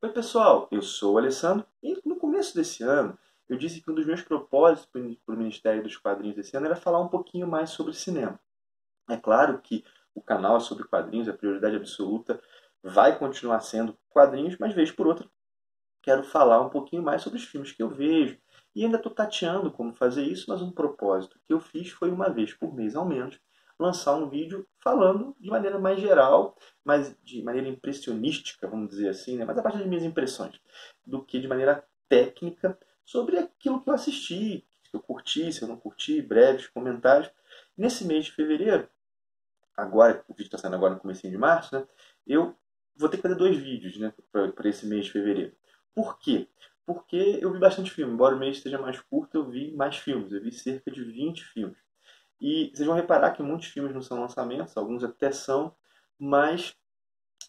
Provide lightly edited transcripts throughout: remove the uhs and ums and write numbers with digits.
Oi pessoal, eu sou o Alessandro e no começo desse ano eu disse que um dos meus propósitos para o Ministério dos Quadrinhos desse ano era falar um pouquinho mais sobre cinema. É claro que o canal é sobre quadrinhos, a prioridade absoluta vai continuar sendo quadrinhos, mas vez por outra quero falar um pouquinho mais sobre os filmes que eu vejo. E ainda estou tateando como fazer isso, mas um propósito que eu fiz foi uma vez por mês ao menos lançar um vídeo falando de maneira mais geral, mas de maneira impressionística, vamos dizer assim, né? Mas a partir das minhas impressões, do que de maneira técnica sobre aquilo que eu assisti, se eu curti, se eu não curti, breves comentários. Nesse mês de fevereiro, agora, o vídeo está saindo agora no comecinho de março, né? Eu vou ter que fazer dois vídeos, né, para esse mês de fevereiro. Por quê? Porque eu vi bastante filme. Embora o mês esteja mais curto, eu vi mais filmes. Eu vi cerca de 20 filmes. E vocês vão reparar que muitos filmes não são lançamentos, alguns até são, mas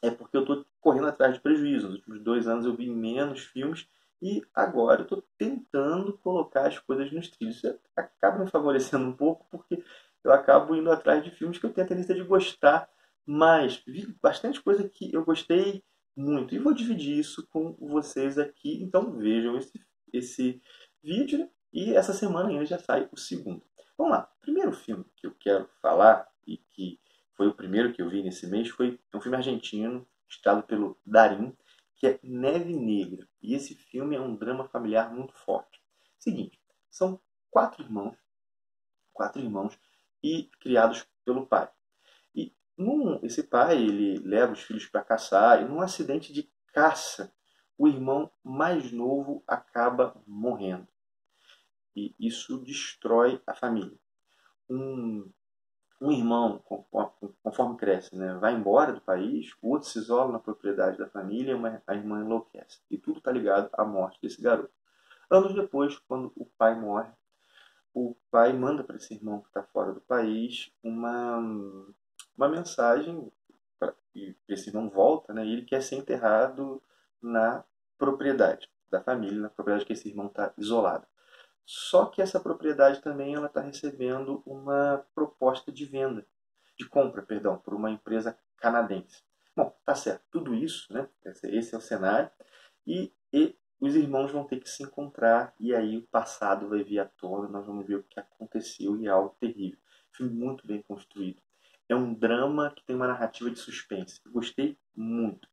é porque eu estou correndo atrás de prejuízo. Nos últimos 2 anos eu vi menos filmes e agora eu estou tentando colocar as coisas nos trilhos. Isso acaba me favorecendo um pouco porque eu acabo indo atrás de filmes que eu tenho a tendência de gostar, mas vi bastante coisa que eu gostei muito e vou dividir isso com vocês aqui. Então vejam esse vídeo, né? E essa semana ainda já sai o segundo. Vamos lá. O primeiro filme que eu quero falar e que foi o primeiro que eu vi nesse mês, foi um filme argentino, estrelado pelo Darín, que é Neve Negra. E esse filme é um drama familiar muito forte. Seguinte, são quatro irmãos e criados pelo pai. E esse pai, ele leva os filhos para caçar, e num acidente de caça, o irmão mais novo acaba morrendo. E isso destrói a família. Um um irmão, conforme cresce, né, vai embora do país, o outro se isola na propriedade da família, a irmã enlouquece. E tudo está ligado à morte desse garoto. Anos depois, quando o pai morre, o pai manda para esse irmão que está fora do país uma mensagem, e esse irmão volta, né, e ele quer ser enterrado na propriedade da família, na propriedade que esse irmão está isolado. Só que essa propriedade também ela está recebendo uma proposta de venda, de compra, perdão, por uma empresa canadense. Bom, tá certo. Tudo isso, né? Esse é o cenário. E os irmãos vão ter que se encontrar e aí o passado vai vir à tona. Nós vamos ver o que aconteceu e é algo terrível. Filme muito bem construído. É um drama que tem uma narrativa de suspense. Eu gostei muito.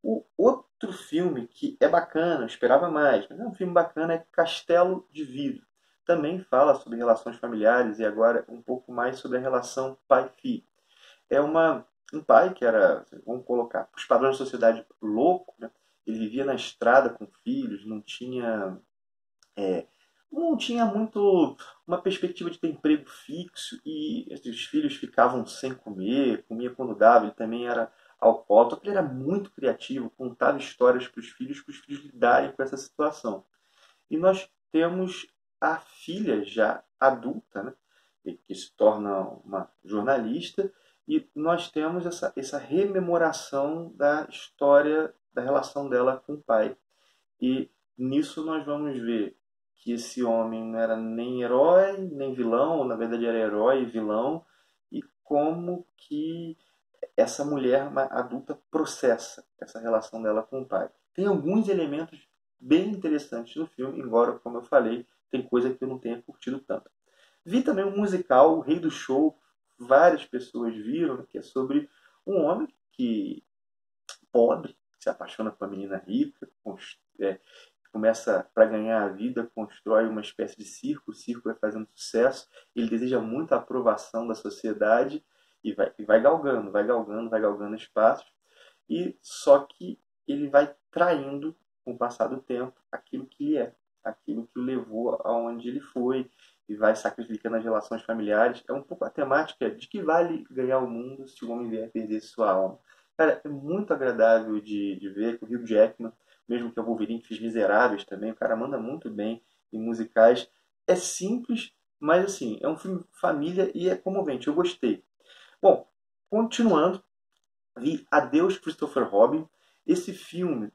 O outro filme que é bacana, eu esperava mais, mas é um filme bacana, é Castelo de Vidro. Também fala sobre relações familiares e agora um pouco mais sobre a relação pai-filho. É um pai que era, vamos colocar, os padrões da sociedade louco, né? Ele vivia na estrada com filhos, não tinha muito uma perspectiva de ter emprego fixo e os filhos ficavam sem comer, comia quando dava, ele também era alcoólatra, ele era muito criativo, contava histórias para os filhos lidarem com essa situação. E nós temos a filha já adulta, né, que se torna uma jornalista, e nós temos essa rememoração da história da relação dela com o pai. E nisso nós vamos ver que esse homem não era nem herói, nem vilão, ou na verdade era herói e vilão, e como que essa mulher adulta processa essa relação dela com o pai. Tem alguns elementos bem interessantes no filme, embora, como eu falei, tem coisa que eu não tenha curtido tanto. Vi também um musical, O Rei do Show, várias pessoas viram, né, que é sobre um homem que pobre, se apaixona por uma menina rica, começa para ganhar a vida, constrói uma espécie de circo, o circo vai fazendo sucesso, ele deseja muita aprovação da sociedade e vai galgando espaços, e só que ele vai traindo, com o passar do tempo, aquilo que ele é, aquilo que o levou aonde ele foi, e vai sacrificando as relações familiares. É um pouco a temática de que vale ganhar o mundo se o homem vier perder sua alma. Cara, é muito agradável de ver que o Hugh Jackman, mesmo que é o Wolverine, que fez Miseráveis também, o cara manda muito bem em musicais. É simples, mas assim, é um filme família e é comovente, eu gostei. Bom, continuando, vi Adeus Christopher Robin. Esse filme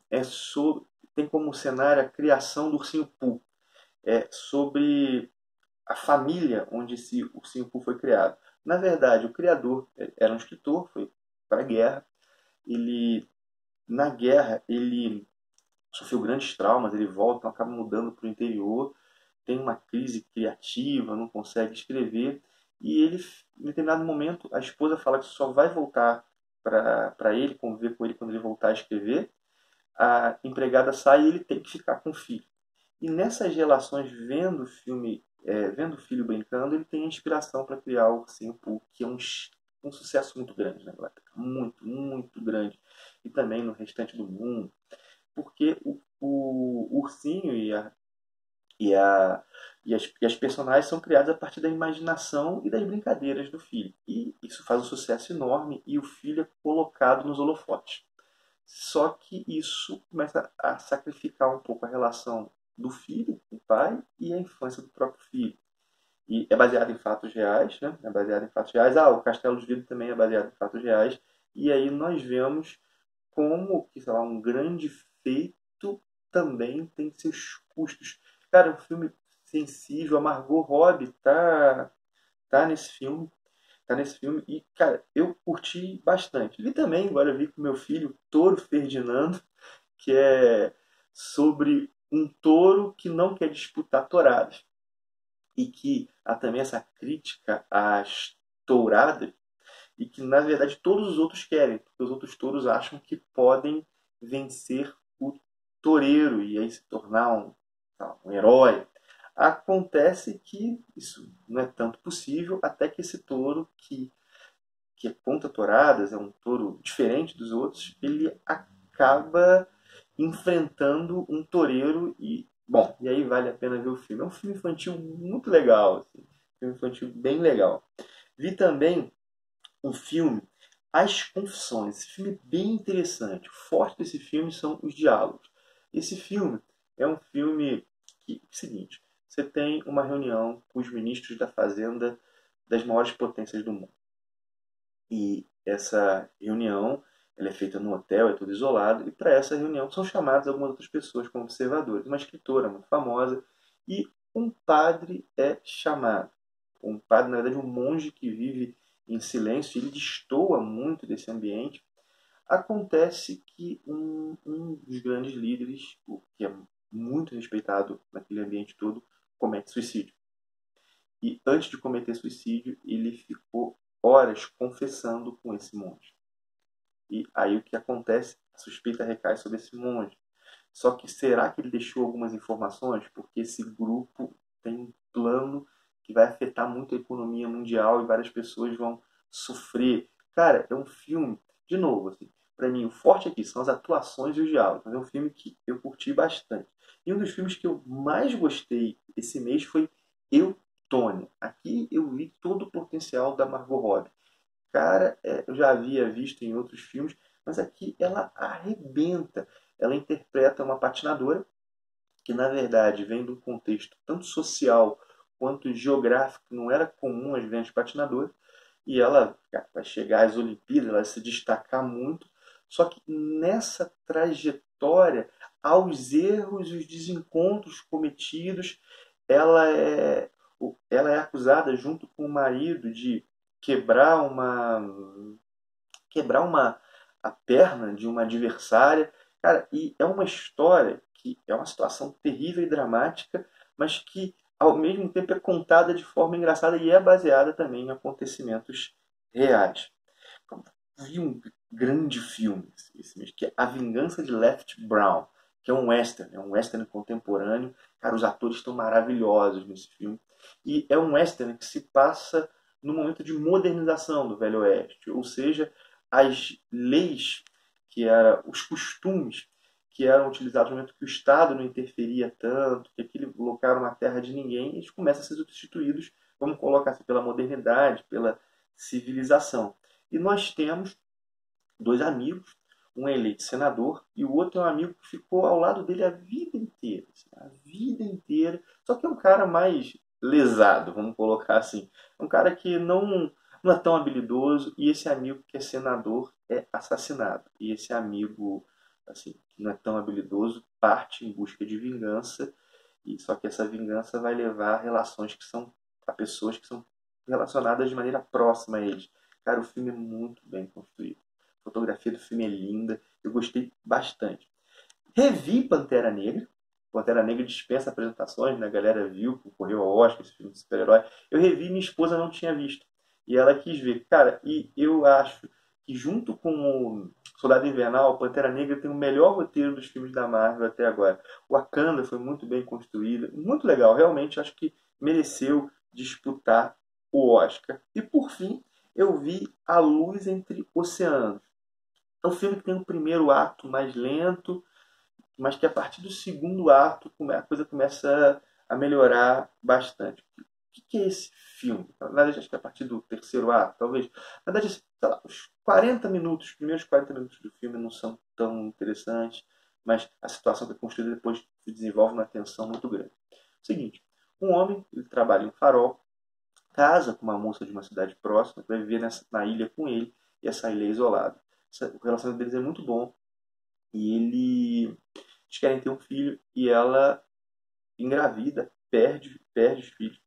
tem como cenário a criação do Ursinho Pooh. É sobre a família onde esse Ursinho Pooh foi criado. Na verdade, o criador era um escritor, foi para a guerra. Ele, na guerra, ele sofreu grandes traumas, ele volta, então acaba mudando para o interior, tem uma crise criativa, não consegue escrever, e ele, em determinado momento, a esposa fala que só vai voltar para ele, conviver com ele quando ele voltar a escrever, a empregada sai e ele tem que ficar com o filho. E nessas relações, vendo o filho brincando, ele tem inspiração para criar o Ursinho Pooh, que é um sucesso muito grande na Inglaterra, muito, muito grande, e também no restante do mundo, porque o ursinho e, a, e as personagens são criadas a partir da imaginação e das brincadeiras do filho. E isso faz um sucesso enorme e o filho é colocado nos holofotes. Só que isso começa a sacrificar um pouco a relação do filho com o pai e a infância do próprio filho. E é baseado em fatos reais, né? É baseado em fatos reais. Ah, o Castelo de Vidro também é baseado em fatos reais. E aí nós vemos como que, sei lá, um grande feito também tem seus custos. Cara, é um filme sensível. A Margot Robbie tá nesse filme. Tá nesse filme. E, cara, eu curti bastante. Vi também, agora eu vi com meu filho, Touro Ferdinando, que é sobre um touro que não quer disputar touradas. E que há também essa crítica às touradas, e que na verdade todos os outros querem, porque os outros touros acham que podem vencer o toureiro e aí se tornar um herói. Acontece que isso não é tanto possível, até que esse touro que é contra touradas, é um touro diferente dos outros, ele acaba enfrentando um toureiro e, bom, e aí vale a pena ver o filme. É um filme infantil muito legal, assim, um filme infantil bem legal. Vi também um filme, As Confissões. Esse filme é bem interessante. O forte desse filme são os diálogos. Esse filme é um filme que, é o seguinte, você tem uma reunião com os ministros da Fazenda das maiores potências do mundo. E essa reunião ela é feita no hotel, é tudo isolado, e para essa reunião são chamadas algumas outras pessoas como observadores. Uma escritora muito famosa e um padre é chamado. Um padre, na verdade, um monge que vive em silêncio, ele destoa muito desse ambiente. Acontece que um dos grandes líderes, o que é muito respeitado naquele ambiente todo, comete suicídio. E antes de cometer suicídio, ele ficou horas confessando com esse monge. E aí o que acontece? A suspeita recai sobre esse monge. Só que será que ele deixou algumas informações? Porque esse grupo tem um plano que vai afetar muito a economia mundial e várias pessoas vão sofrer. Cara, é um filme, de novo, assim, para mim o forte aqui são as atuações e os diálogos. Mas é um filme que eu curti bastante. E um dos filmes que eu mais gostei esse mês foi Eutônia. Aqui eu vi todo o potencial da Margot Robbie. Cara, eu já havia visto em outros filmes, mas aqui ela arrebenta. Ela interpreta uma patinadora que, na verdade, vem de um contexto tanto social quanto geográfico, que não era comum às grandes patinadoras, e ela vai chegar às Olimpíadas, ela vai se destacar muito, só que nessa trajetória, aos erros e os desencontros cometidos, ela é, ela é acusada, junto com o marido, de quebrar uma quebrar uma a perna de uma adversária. Cara, e é uma história que é uma situação terrível e dramática, mas que ao mesmo tempo é contada de forma engraçada e é baseada também em acontecimentos reais. Vi um grande filme esse mês, que é A Vingança de Left Brown, que é um western contemporâneo. Cara, os atores estão maravilhosos nesse filme. E é um western que se passa no momento de modernização do Velho Oeste, ou seja, as leis que eram, os costumes que eram utilizados no momento que o Estado não interferia tanto, que aquele local era uma terra de ninguém, eles começam a ser substituídos, vamos colocar assim, pela modernidade, pela civilização. E nós temos dois amigos, um é eleito senador e o outro é um amigo que ficou ao lado dele a vida inteira. Assim, a vida inteira. Só que é um cara mais lesado, vamos colocar assim. É um cara que não é tão habilidoso e esse amigo que é senador é assassinado. E esse amigo, assim, que não é tão habilidoso, parte em busca de vingança. E só que essa vingança vai levar a relações que são a pessoas que são relacionadas de maneira próxima a eles. Cara, o filme é muito bem construído. A fotografia do filme é linda, eu gostei bastante. Revi Pantera Negra. Pantera Negra dispensa apresentações, né? A galera viu, concorreu ao Oscar, esse filme de super-herói. Eu revi, minha esposa não tinha visto. E ela quis ver. Cara, e eu acho que junto com o Soldado Invernal, Pantera Negra tem o melhor roteiro dos filmes da Marvel até agora. O Wakanda foi muito bem construído, muito legal. Realmente acho que mereceu disputar o Oscar. E por fim, eu vi A Luz Entre Oceanos. É um filme que tem um primeiro ato mais lento, mas que a partir do segundo ato a coisa começa a melhorar bastante. O que é esse filme? Na verdade, acho que a partir do terceiro ato, talvez. Na verdade, sei lá, os 40 minutos, os primeiros 40 minutos do filme não são tão interessantes, mas a situação que é construída depois se desenvolve uma tensão muito grande. Seguinte, um homem, ele trabalha em um farol, casa com uma moça de uma cidade próxima, que vai viver na ilha com ele, e essa ilha é isolada. O relacionamento deles é muito bom, e eles querem ter um filho, e ela engravida, perde os filhos,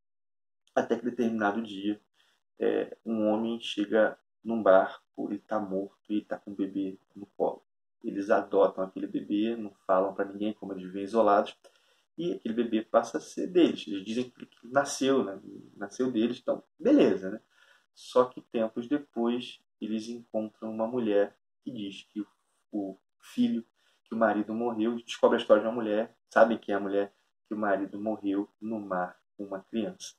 até que determinado dia um homem chega num barco, ele está morto e está com um bebê no colo. Eles adotam aquele bebê, não falam para ninguém, como eles vivem isolados, e aquele bebê passa a ser deles. Eles dizem que nasceu, né? Nasceu deles, então beleza, né? Só que tempos depois eles encontram uma mulher que diz que o filho, que o marido morreu, descobre a história de uma mulher, sabem quem é a mulher, que o marido morreu no mar com uma criança.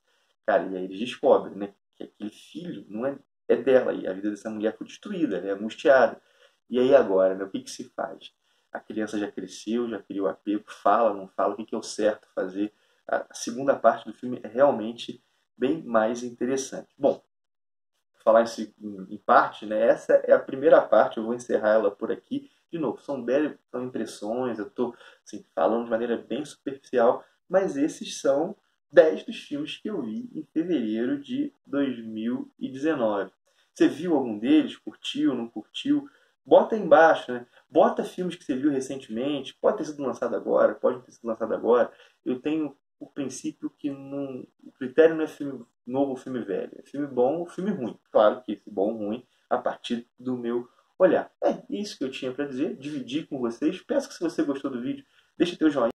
Cara, e aí eles descobrem, né, que aquele filho não é dela, e a vida dessa mulher foi destruída, ela é angustiada. E aí agora, né, o que que se faz? A criança já cresceu, já criou apego, fala, não fala, o que que é o certo fazer? A segunda parte do filme é realmente bem mais interessante. Bom, falar em parte, né? Essa é a primeira parte, eu vou encerrar ela por aqui. De novo, são impressões, eu estou assim, falando de maneira bem superficial, mas esses são 10 dos filmes que eu vi em fevereiro de 2019. Você viu algum deles? Curtiu, não curtiu? Bota aí embaixo, né? Bota filmes que você viu recentemente, pode ter sido lançado agora, pode não ter sido lançado agora. Eu tenho o princípio que não, o critério não é filme novo ou filme velho, é filme bom ou filme ruim. Claro que esse bom ou ruim a partir do meu olhar. É isso que eu tinha para dizer, dividir com vocês. Peço que se você gostou do vídeo, deixe teu joinha.